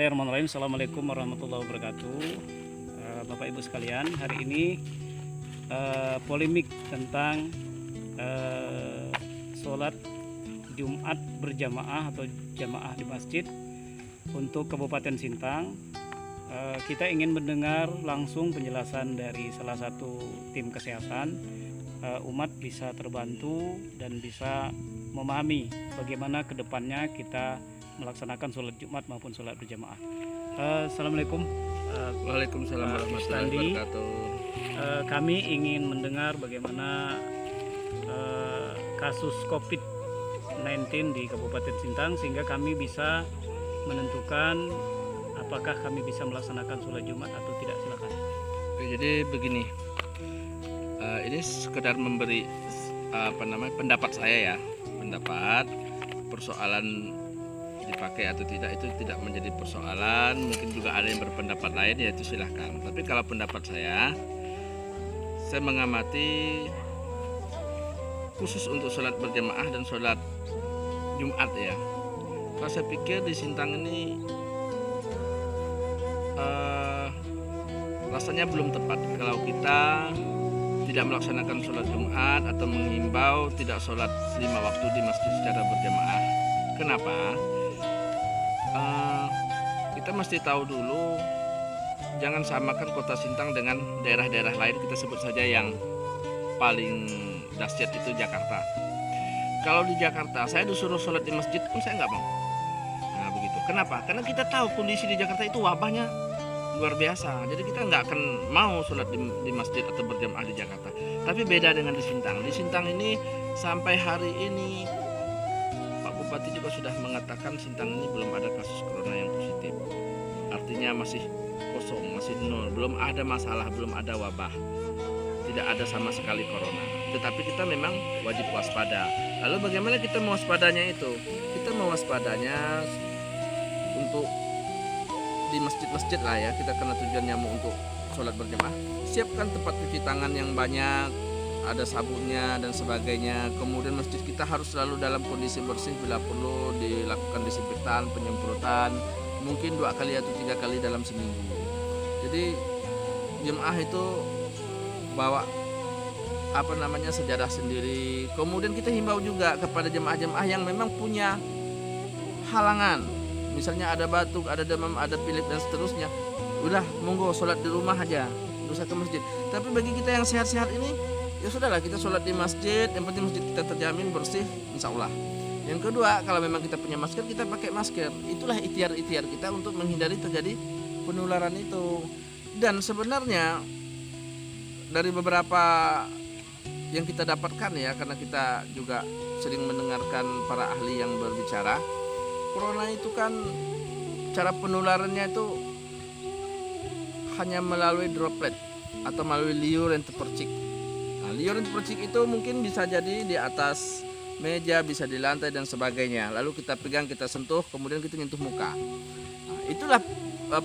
Bismillahirrahmanirrahim. Assalamualaikum warahmatullahi wabarakatuh. Bapak Ibu sekalian, hari ini polemik tentang sholat Jumat berjamaah atau jamaah di masjid untuk Kabupaten Sintang. Kita ingin mendengar langsung penjelasan dari salah satu tim kesehatan. Umat bisa terbantu dan bisa memahami bagaimana kedepannya kita melaksanakan sholat Jumat maupun sholat berjamaah. Assalamualaikum. Waalaikumsalam warahmatullahi wabarakatuh. Kami ingin mendengar bagaimana kasus COVID-19 di Kabupaten Sintang sehingga kami bisa menentukan apakah kami bisa melaksanakan sholat Jumat atau tidak. Silakan. Oke, jadi begini, ini sekedar memberi pendapat saya ya, pendapat persoalan dipakai atau tidak itu tidak menjadi persoalan. Mungkin juga ada yang berpendapat lain, ya itu silahkan. Tapi kalau pendapat saya mengamati khusus untuk sholat berjamaah dan sholat Jumat ya. Kalau saya pikir di Sintang ini rasanya belum tepat kalau kita tidak melaksanakan sholat Jumat atau menghimbau tidak sholat 5 waktu di masjid secara berjamaah. Kenapa? Kita mesti tahu dulu, jangan samakan kota Sintang dengan daerah-daerah lain. Kita sebut saja yang paling dahsyat itu Jakarta. Kalau di Jakarta saya disuruh sholat di masjid pun saya nggak mau. Nah begitu. Kenapa? Karena kita tahu kondisi di Jakarta itu wabahnya luar biasa. Jadi kita nggak akan mau sholat di masjid atau berjamaah di Jakarta. Tapi beda dengan di Sintang. Di Sintang ini sampai hari ini Bupati juga sudah mengatakan Sintang ini belum ada kasus corona yang positif. Artinya masih kosong, masih nol, belum ada masalah, belum ada wabah. Tidak ada sama sekali corona. Tetapi kita memang wajib waspada. Lalu bagaimana kita mewaspadanya itu? Kita mewaspadanya untuk di masjid-masjid lah ya. Kita karena tujuannya mau untuk sholat berjamaah. Siapkan tempat cuci tangan yang banyak, ada sabunnya dan sebagainya. Kemudian masjid kita harus selalu dalam kondisi bersih, bila perlu dilakukan disinfektan, penyemprotan, mungkin 2 kali atau 3 kali dalam seminggu. Jadi jemaah itu bawa sejadah sendiri. Kemudian kita himbau juga kepada jemaah-jemaah yang memang punya halangan, misalnya ada batuk, ada demam, ada pilek dan seterusnya, udah monggo sholat di rumah aja, nggak usah ke masjid. Tapi bagi kita yang sehat-sehat ini, ya sudahlah, kita sholat di masjid, yang penting masjid kita terjamin bersih, insya Allah. Yang kedua, kalau memang kita punya masker, kita pakai masker. Itulah ikhtiar-ikhtiar kita untuk menghindari terjadi penularan itu. Dan sebenarnya dari beberapa yang kita dapatkan ya, karena kita juga sering mendengarkan para ahli yang berbicara, corona itu kan cara penularannya itu hanya melalui droplet atau melalui liur yang terpercik. Liur yang terpercik itu mungkin bisa jadi di atas meja, bisa di lantai dan sebagainya. Lalu kita pegang, kita sentuh, kemudian kita nyentuh muka. Itulah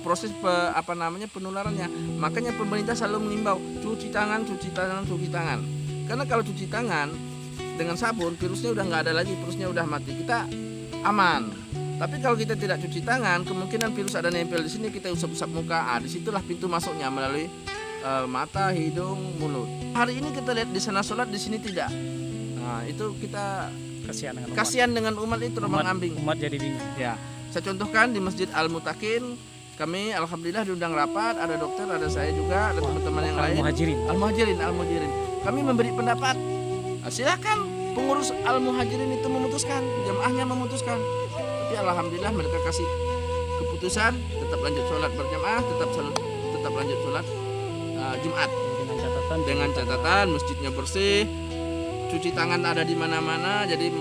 proses penularannya. Makanya pemerintah selalu mengimbau cuci tangan, cuci tangan, cuci tangan. Karena kalau cuci tangan dengan sabun, virusnya udah nggak ada lagi, virusnya udah mati, kita aman. Tapi kalau kita tidak cuci tangan, kemungkinan virus ada nempel di sini, kita usap-usap muka. Disitulah pintu masuknya melalui mata, hidung, mulut. Hari ini kita lihat di sana sholat, di sini tidak. Nah, itu kita kasihan dengan umat itu, terbang-ambing. Umat jadi bingung. Ya, saya contohkan di Masjid Al-Mutakin, kami alhamdulillah diundang rapat, ada dokter, ada saya juga, ada teman-teman yang lain. Al-Muhajirin. Kami memberi pendapat. Silakan pengurus Al-Muhajirin itu memutuskan, jamaahnya memutuskan. Tapi alhamdulillah mereka kasih keputusan tetap lanjut sholat berjamaah, tetap lanjut sholat Jumat dengan catatan masjidnya bersih, cuci tangan ada di mana-mana. Jadi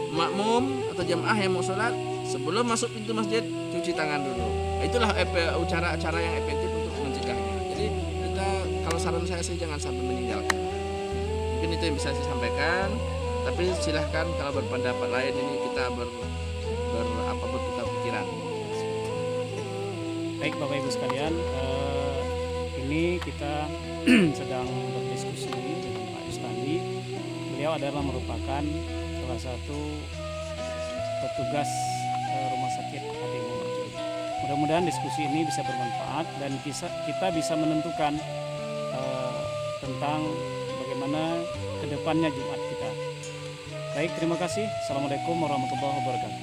makmum atau jamaah yang mau sholat, sebelum masuk pintu masjid cuci tangan dulu. Itulah cara yang efektif untuk mencegahnya. Jadi kita, kalau saran saya sih jangan sampai meninggalkan. Mungkin itu yang bisa saya sampaikan. Tapi silahkan kalau berpendapat lain, ini kita bertukar pikiran. Baik Bapak Ibu sekalian, ini kita sedang berdiskusi dengan Pak Yustandi. Beliau adalah merupakan salah satu petugas rumah sakit Adi Muhammad. Mudah-mudahan diskusi ini bisa bermanfaat dan kita bisa menentukan tentang bagaimana kedepannya Jumat kita. Baik, terima kasih. Assalamualaikum warahmatullahi wabarakatuh.